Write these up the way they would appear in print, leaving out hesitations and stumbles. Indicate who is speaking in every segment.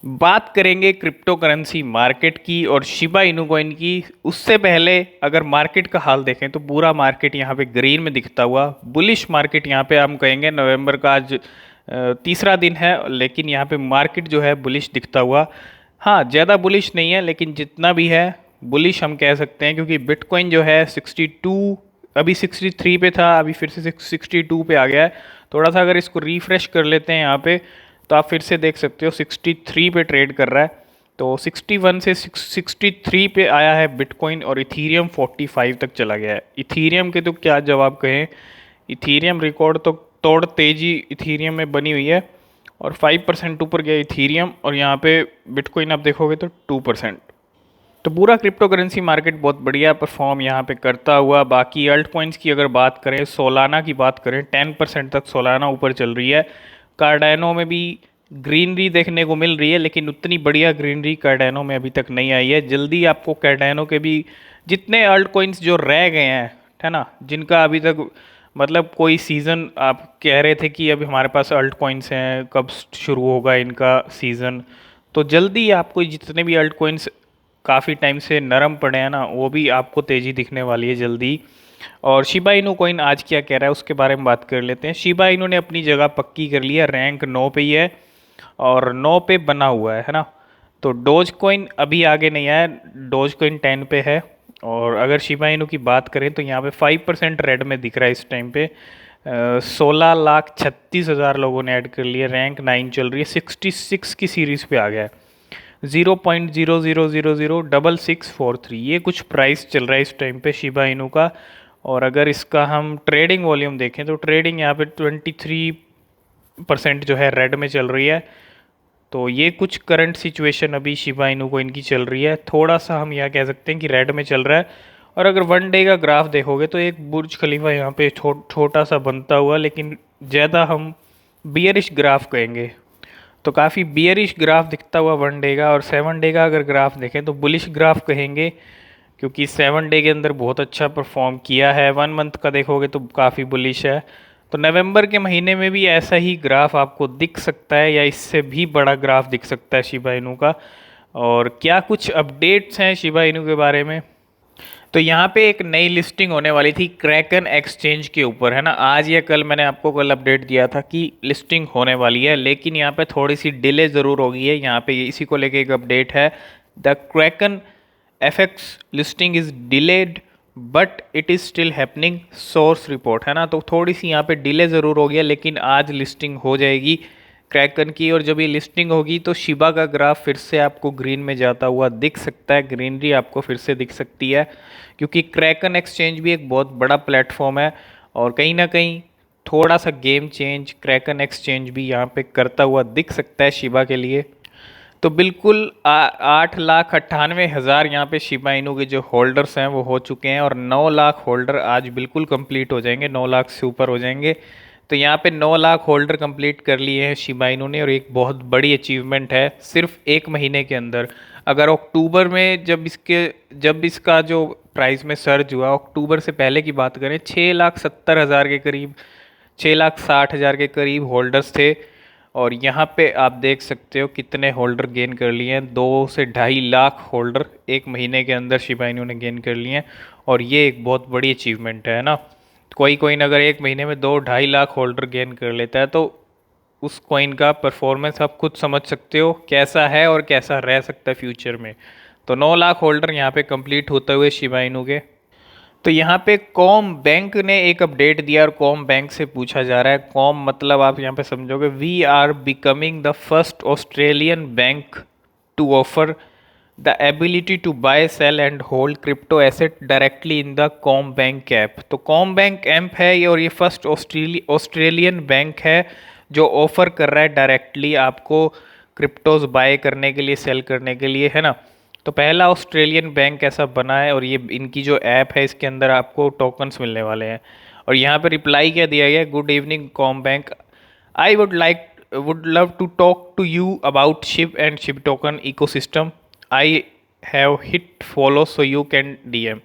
Speaker 1: बात करेंगे crypto currency market की और शिबा इनू कॉइन की। उससे पहले अगर मार्केट का हाल देखें तो पूरा मार्केट यहाँ पे ग्रीन में दिखता हुआ बुलिश मार्केट यहाँ पे हम कहेंगे। नवंबर का आज तीसरा दिन है, लेकिन यहाँ पे मार्केट जो है बुलिश दिखता हुआ। हाँ, ज़्यादा बुलिश नहीं है लेकिन जितना भी है बुलिश हम कह सकते हैं, क्योंकि बिटकॉइन जो है 62, अभी 63 पे था, अभी फिर से 62 पे आ गया है। थोड़ा सा अगर इसको रिफ्रेश कर लेते हैं यहाँ पे तो आप फिर से देख सकते हो 63 पे ट्रेड कर रहा है। तो 61 से 63 पे आया है बिटकॉइन और इथीरियम 45 तक चला गया है। इथीरियम के तो क्या जवाब कहें, इथीरियम रिकॉर्ड तो तोड़ तेजी इथीरियम में बनी हुई है और 5% ऊपर गया इथीरियम, और यहाँ पे बिटकॉइन आप देखोगे तो 2%। तो पूरा क्रिप्टो करेंसी मार्केट बहुत बढ़िया परफॉर्म यहाँ पे करता हुआ। बाकी अल्ट कॉइन्स की अगर बात करें, सोलाना की बात करें, 10% तक सोलाना ऊपर चल रही है। कार्डानो में भी ग्रीनरी देखने को मिल रही है, लेकिन उतनी बढ़िया ग्रीनरी कार्डानो में अभी तक नहीं आई है। जल्दी आपको कार्डानो के भी जितने अल्ट कॉइन्स जो रह गए हैं, है ना, जिनका अभी तक मतलब कोई सीज़न आप कह रहे थे कि अभी हमारे पास अल्ट कॉइन्स हैं, कब शुरू होगा इनका सीज़न, तो जल्दी आपको जितने भी अल्ट कॉइन्स काफ़ी टाइम से नरम पड़े हैं ना, वो भी आपको तेज़ी दिखने वाली है जल्दी। और शिबा इनू कॉइन आज क्या कह रहा है उसके बारे में बात कर लेते हैं। शिबा इनू ने अपनी जगह पक्की कर ली है, रैंक 9 पे ही है और 9 पे बना हुआ है ना। तो डोज कॉइन अभी आगे नहीं आया, डोज कॉइन 10 पे है। और अगर शिबा इनू की बात करें तो यहाँ पे 5% रेड में दिख रहा है इस टाइम पे। 16,36,000 लोगों ने ऐड कर लिया, रैंक 9 चल रही है, 66 की सीरीज़ पे आ गया है। 0.00006643 ये कुछ प्राइस चल रहा है इस टाइम पे शिबा इनू का। और अगर इसका हम ट्रेडिंग वॉल्यूम देखें तो ट्रेडिंग यहाँ पे 23% जो है रेड में चल रही है। तो ये कुछ करंट सिचुएशन अभी शिबा इनू को इनकी चल रही है। थोड़ा सा हम यह कह सकते हैं कि रेड में चल रहा है। और अगर वन डे का ग्राफ देखोगे तो एक बुर्ज खलीफा यहाँ पे छोटा सा बनता हुआ, लेकिन ज़्यादा हम बियरिश ग्राफ कहेंगे। तो काफ़ी बियरिश ग्राफ दिखता हुआ वन डे का। और 7 डे का अगर ग्राफ देखें तो बुलिश ग्राफ कहेंगे, क्योंकि 7 डे के अंदर बहुत अच्छा परफॉर्म किया है। 1 मंथ का देखोगे तो काफ़ी बुलिश है। तो नवंबर के महीने में भी ऐसा ही ग्राफ आपको दिख सकता है या इससे भी बड़ा ग्राफ दिख सकता है शिबा इनू का। और क्या कुछ अपडेट्स हैं शिबा इनू के बारे में, तो यहाँ पे एक नई लिस्टिंग होने वाली थी क्रैकन एक्सचेंज के ऊपर, है ना। आज या कल मैंने आपको कल अपडेट दिया था कि लिस्टिंग होने वाली है, लेकिन यहाँ पे थोड़ी सी डिले ज़रूर हो गई है। यहाँ पे इसी को लेके एक अपडेट है, the Kraken FX listing is delayed but it is still happening, source report, है ना। तो थोड़ी सी यहाँ पे डिले ज़रूर हो गया, लेकिन आज लिस्टिंग हो जाएगी क्रैकन की। और जब ये लिस्टिंग होगी तो शिबा का ग्राफ फिर से आपको ग्रीन में जाता हुआ दिख सकता है, ग्रीनरी आपको फिर से दिख सकती है, क्योंकि क्रैकन एक्सचेंज भी एक बहुत बड़ा प्लेटफॉर्म है। और कहीं ना कहीं थोड़ा सा गेम चेंज क्रैकन एक्सचेंज भी यहाँ पे करता हुआ दिख सकता है शिबा के लिए। तो बिल्कुल 8,98,000 यहाँ पे शिबा इनू के जो होल्डर्स हैं वो हो चुके हैं, और 9 लाख होल्डर आज बिल्कुल कंप्लीट हो जाएंगे, 9 लाख से ऊपर हो जाएंगे। तो यहाँ पे 9 लाख होल्डर कंप्लीट कर लिए हैं शिबा इनू ने, और एक बहुत बड़ी अचीवमेंट है सिर्फ एक महीने के अंदर। अगर अक्टूबर में जब इसका जो प्राइस में सर्ज हुआ, अक्टूबर से पहले की बात करें, 6,70,000 के करीब, 6,60,000 के करीब होल्डर्स थे। और यहाँ पे आप देख सकते हो कितने होल्डर गेन कर लिए हैं, 2 से 2.5 लाख होल्डर एक महीने के अंदर शिबा इनू ने गेन कर लिए हैं। और ये एक बहुत बड़ी अचीवमेंट है ना। कोई कोइन अगर एक महीने में 2-2.5 लाख होल्डर गेन कर लेता है तो उस कॉइन का परफॉर्मेंस आप खुद समझ सकते हो कैसा है और कैसा रह सकता है फ्यूचर में। तो 9 लाख होल्डर यहाँ पे कंप्लीट होते हुए शिबा इनू के। तो यहाँ पे कॉम बैंक ने एक अपडेट दिया, और कॉम बैंक से पूछा जा रहा है, कॉम मतलब आप यहाँ पे समझोगे, we are becoming the first Australian bank to offer the ability to buy sell and hold crypto asset directly in the Comm Bank app. तो कॉम बैंक ऐप है ये, और ये फर्स्ट ऑस्ट्रेलियन बैंक है जो ऑफर कर रहा है डायरेक्टली आपको क्रिप्टोज बाय करने के लिए, सेल करने के लिए, है ना। तो पहला ऑस्ट्रेलियन बैंक ऐसा बना है, और ये इनकी जो ऐप है इसके अंदर आपको टोकन्स मिलने वाले हैं। और यहाँ पे रिप्लाई क्या दिया गया, good evening Comm Bank, I would love to talk to you about Shib and Shib token ecosystem, I have hit follow so you can DM.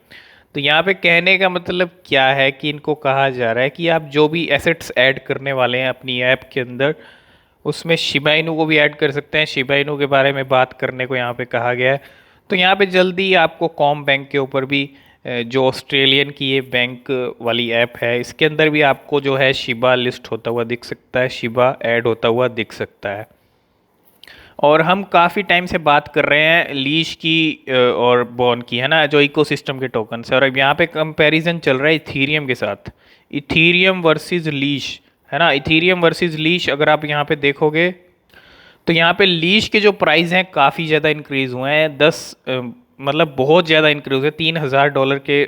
Speaker 1: तो यहाँ पे कहने का मतलब क्या है कि इनको कहा जा रहा है कि आप जो भी एसेट्स ऐड करने वाले हैं अपनी ऐप के अंदर, उसमें शिबा इनू को भी ऐड कर सकते हैं। शिबा इनू के बारे में बात करने को यहाँ पे कहा गया है। तो यहाँ पे जल्दी आपको कॉम बैंक के ऊपर भी जो ऑस्ट्रेलियन की ये बैंक वाली ऐप है, इसके अंदर भी आपको जो है शिबा लिस्ट होता हुआ दिख सकता है, शिबा ऐड होता हुआ दिख सकता है। और हम काफ़ी टाइम से बात कर रहे हैं लीश की और बॉन की, है ना, जो इकोसिस्टम के टोकन है। और अब यहाँ पे कंपैरिजन चल रहा है इथीरियम के साथ, इथीरियम वर्सेस लीश, है ना। इथीरियम वर्सेस लीश अगर आप यहाँ पे देखोगे तो यहाँ पे लीश के जो प्राइस हैं काफ़ी ज़्यादा इंक्रीज़ हुए हैं, मतलब बहुत ज़्यादा इंक्रीज हुए, $3,000 के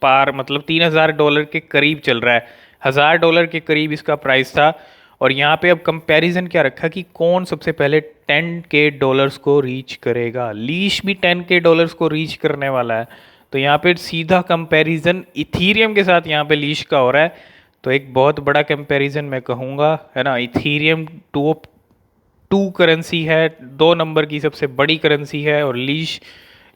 Speaker 1: पार, मतलब $3,000 के करीब चल रहा है, $1,000 के करीब इसका प्राइस था। और यहाँ पे अब कंपैरिजन क्या रखा कि कौन सबसे पहले $10K को रीच करेगा। लीश भी $10K को रीच करने वाला है। तो यहाँ पे सीधा कंपैरिजन इथीरियम के साथ यहाँ पे लीश का हो रहा है। तो एक बहुत बड़ा कंपैरिजन मैं कहूँगा, है ना। इथीरियम टॉप 2 करेंसी है, 2 नंबर की सबसे बड़ी करेंसी है, और लीश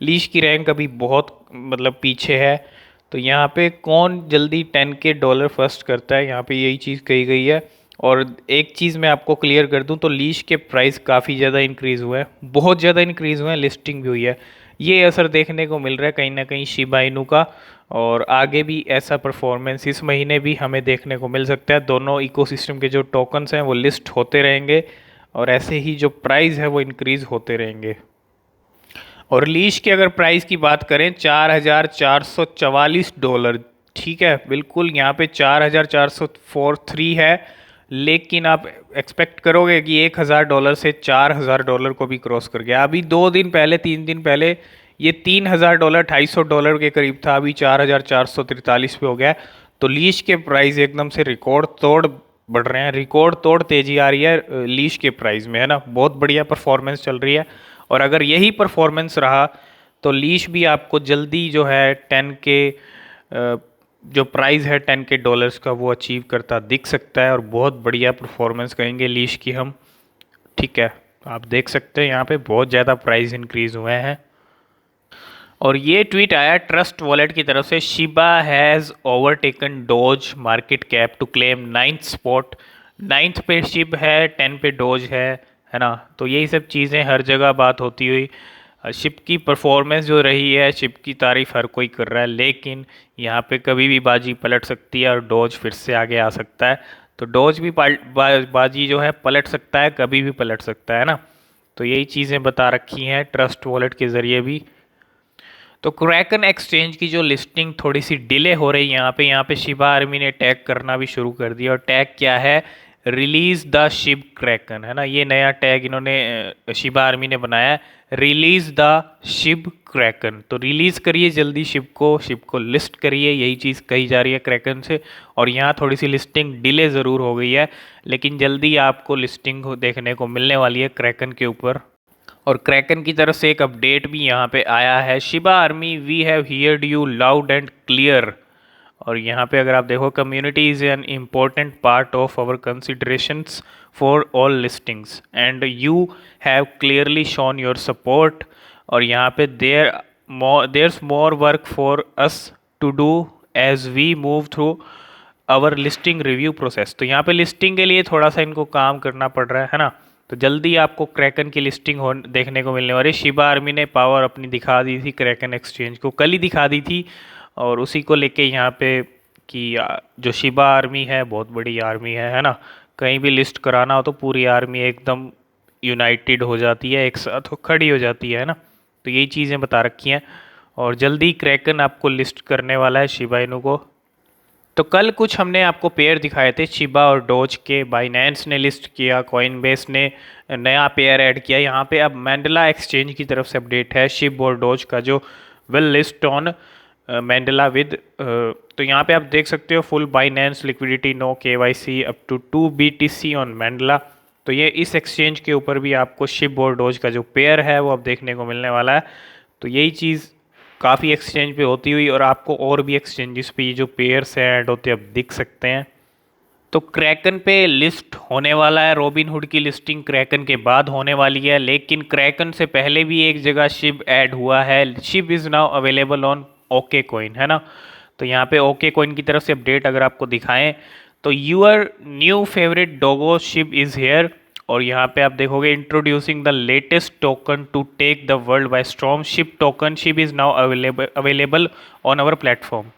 Speaker 1: लीश की रैंक अभी बहुत मतलब पीछे है। तो यहाँ पे कौन जल्दी $10K फर्स्ट करता है, यहाँ पे यही चीज़ कही गई है। और एक चीज़ मैं आपको क्लियर कर दूं तो लीश के प्राइस काफ़ी ज़्यादा इंक्रीज़ हुए हैं, बहुत ज़्यादा इंक्रीज़ हुए हैं, लिस्टिंग भी हुई है। ये असर देखने को मिल रहा है कहीं ना कहीं शिबा इनू का, और आगे भी ऐसा परफॉर्मेंस इस महीने भी हमें देखने को मिल सकता है। दोनों इकोसिस्टम के जो टोकन्स हैं वो लिस्ट होते रहेंगे, और ऐसे ही जो प्राइस है वो इंक्रीज़ होते रहेंगे। और लीश की अगर प्राइस की बात करें, $4,444, ठीक है, बिल्कुल यहाँ पे 4,443 है। लेकिन आप एक्सपेक्ट करोगे कि $1,000 से $4,000 को भी क्रॉस कर गया। अभी 2 दिन पहले, 3 दिन पहले ये $3,000, $250 के करीब था, अभी 4,443 पे हो गया। तो लीश के प्राइस एकदम से रिकॉर्ड तोड़ बढ़ रहे हैं, रिकॉर्ड तोड़ तेजी आ रही है लीश के प्राइस में, है ना। बहुत बढ़िया परफॉर्मेंस चल रही है। और अगर यही परफॉर्मेंस रहा तो लीश भी आपको जल्दी जो है 10K जो प्राइस है $10K का वो अचीव करता दिख सकता है, और बहुत बढ़िया परफॉर्मेंस कहेंगे लीश की हम, ठीक है। आप देख सकते हैं यहाँ पे बहुत ज़्यादा प्राइस इंक्रीज हुए हैं। और ये ट्वीट आया ट्रस्ट वॉलेट की तरफ से, Shiba has overtaken Doge market cap to claim 9th spot. 9th पे शिब है, 10 पे डोज है ना। तो यही सब चीज़ें हर जगह बात होती हुई, शिप की परफॉर्मेंस जो रही है, शिप की तारीफ हर कोई कर रहा है, लेकिन यहाँ पे कभी भी बाजी पलट सकती है और डोज फिर से आगे आ सकता है। तो डोज भी बाजी जो है पलट सकता है, कभी भी पलट सकता है ना। तो यही चीज़ें बता रखी हैं ट्रस्ट वॉलेट के ज़रिए भी। तो क्रैकन एक्सचेंज की जो लिस्टिंग थोड़ी सी डिले हो रही है यहाँ पे शिबा आर्मी ने टैग करना भी शुरू कर दिया। और टैग क्या है, रिलीज द शिब क्रैकन, है ना। ये नया टैग इन्होंने शिबा आर्मी ने बनाया है, रिलीज द शिब क्रैकन। तो रिलीज करिए जल्दी शिप को लिस्ट करिए, यही चीज़ कही जा रही है क्रैकन से। और यहाँ थोड़ी सी लिस्टिंग डिले ज़रूर हो गई है, लेकिन जल्दी आपको लिस्टिंग देखने को मिलने वाली है क्रैकन के ऊपर। और क्रैकन की तरफ से एक अपडेट भी यहाँ पे आया है, Shiba army we have heard you loud and clear. और यहाँ पे अगर आप देखो, community is an important part of our considerations for all listings and you have clearly shown your support. और यहाँ पे there's more work for us to do as we move through our listing review process. तो यहाँ पे listing के लिए थोड़ा सा इनको काम करना पड़ रहा है ना। तो जल्दी आपको क्रैकन की लिस्टिंग हो देखने को मिलने वाली। शिबा आर्मी ने पावर अपनी दिखा दी थी क्रैकन एक्सचेंज को, कल ही दिखा दी थी, और उसी को लेके यहाँ पे कि जो शिबा आर्मी है बहुत बड़ी आर्मी है ना। कहीं भी लिस्ट कराना हो तो पूरी आर्मी एकदम यूनाइटेड हो जाती है, एक साथ खड़ी हो जाती है ना। तो यही चीज़ें बता रखी हैं। और जल्दी क्रैकन आपको लिस्ट करने वाला है शिबा इनू को। तो कल कुछ हमने आपको पेयर दिखाए थे शिबा और डोज के, बाइनेंस ने लिस्ट किया, कॉइनबेस ने नया पेयर ऐड किया। यहाँ पे अब मैंडला एक्सचेंज की तरफ से अपडेट है शिब और डोज का, जो will list on Mandala with. तो यहाँ पे आप देख सकते हो full Binance liquidity, no KYC up to 2 BTC on Mandala. तो ये इस एक्सचेंज के ऊपर भी आपको शिब और डोज का जो पेयर है वो अब देखने को मिलने वाला है। तो यही चीज़ काफ़ी एक्सचेंज पे होती हुई, और आपको और भी एक्सचेंजेस पे ये जो पेयर्स हैं ऐड होते अब दिख सकते हैं। तो क्रैकन पे लिस्ट होने वाला है, रॉबिनहुड की लिस्टिंग क्रैकन के बाद होने वाली है, लेकिन क्रैकन से पहले भी एक जगह शिब ऐड हुआ है। Shiv is now available on okay coin, है ना। तो यहाँ पे ओके कॉइन की तरफ से अपडेट अगर आपको दिखाएं तो your new favourite doggo ship is here, और यहाँ पे आप देखोगे introducing the latest token to take the world by storm, ship token ship is now available on our platform.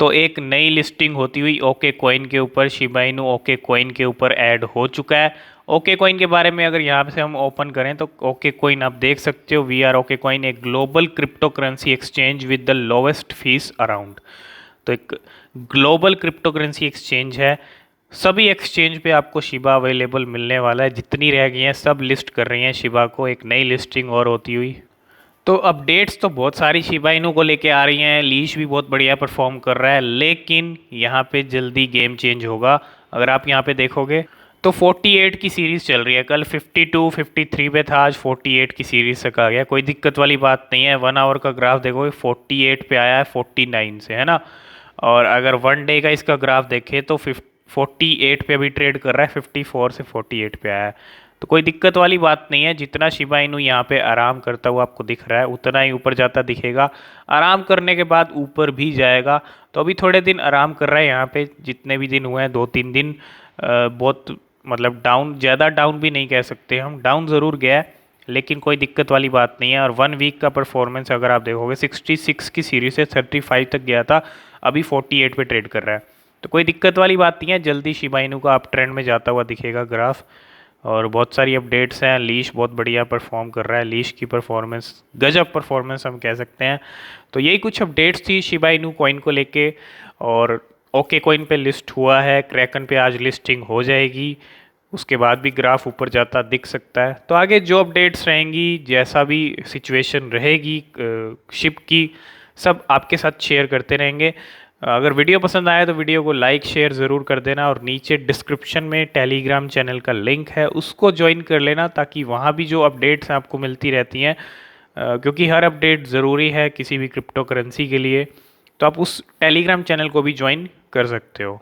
Speaker 1: तो एक नई लिस्टिंग होती हुई ओके कॉइन के ऊपर शिबा इनू ओके कॉइन के ऊपर ऐड हो चुका है। ओके कॉइन के बारे में अगर यहाँ से हम ओपन करें तो ओके कॉइन आप देख सकते हो, we are OK Coin a global crypto currency exchange with the lowest fees around. तो एक ग्लोबल क्रिप्टो करेंसी एक्सचेंज है, सभी एक्सचेंज पे आपको शिबा अवेलेबल मिलने वाला है, जितनी रह गई हैं सब लिस्ट कर रही हैं शिबा को, एक नई लिस्टिंग और होती हुई। तो अपडेट्स तो बहुत सारी शिबा इनू को लेके आ रही हैं, लीश भी बहुत बढ़िया परफॉर्म कर रहा है, लेकिन यहाँ पे जल्दी गेम चेंज होगा। अगर आप यहाँ पे देखोगे तो 48 की सीरीज़ चल रही है, कल 52 53 पे था, आज 48 की सीरीज़ तक आ गया। कोई दिक्कत वाली बात नहीं है। 1 आवर का ग्राफ देखोगे 48 पे आया है 49 से, है ना। और अगर 1 डे का इसका ग्राफ देखें तो 48 पे अभी ट्रेड कर रहा है, 54 से 48 पे आया है। तो कोई दिक्कत वाली बात नहीं है, जितना शिबा इनू यहाँ पे आराम करता हुआ आपको दिख रहा है उतना ही ऊपर जाता दिखेगा, आराम करने के बाद ऊपर भी जाएगा। तो अभी थोड़े दिन आराम कर रहा है यहाँ पे, जितने भी दिन हुए हैं 2-3 दिन बहुत मतलब डाउन, ज़्यादा डाउन भी नहीं कह सकते हम, डाउन ज़रूर गया है लेकिन कोई दिक्कत वाली बात नहीं है। और 1 वीक का परफॉर्मेंस अगर आप देखोगे 66 की सीरीज से 35 तक गया था, अभी 48 पे ट्रेड कर रहा है। तो कोई दिक्कत वाली बात नहीं है, जल्दी शिबा इनू का अप ट्रेंड में जाता हुआ दिखेगा ग्राफ। और बहुत सारी अपडेट्स हैं, लीश बहुत बढ़िया परफॉर्म कर रहा है, लीश की परफॉर्मेंस गजब परफॉर्मेंस हम कह सकते हैं। तो यही कुछ अपडेट्स थी शिबा इनू कॉइन को लेके। और ओके कॉइन पे लिस्ट हुआ है, क्रैकन पे आज लिस्टिंग हो जाएगी, उसके बाद भी ग्राफ ऊपर जाता दिख सकता है। तो आगे जो अपडेट्स रहेंगी, जैसा भी सिचुएशन रहेगी शिप की, सब आपके साथ शेयर करते रहेंगे। अगर वीडियो पसंद आया तो वीडियो को लाइक शेयर ज़रूर कर देना, और नीचे डिस्क्रिप्शन में टेलीग्राम चैनल का लिंक है, उसको ज्वाइन कर लेना ताकि वहाँ भी जो अपडेट्स आपको मिलती रहती हैं, क्योंकि हर अपडेट ज़रूरी है किसी भी क्रिप्टो करेंसी के लिए। तो आप उस टेलीग्राम चैनल को भी ज्वाइन कर सकते हो।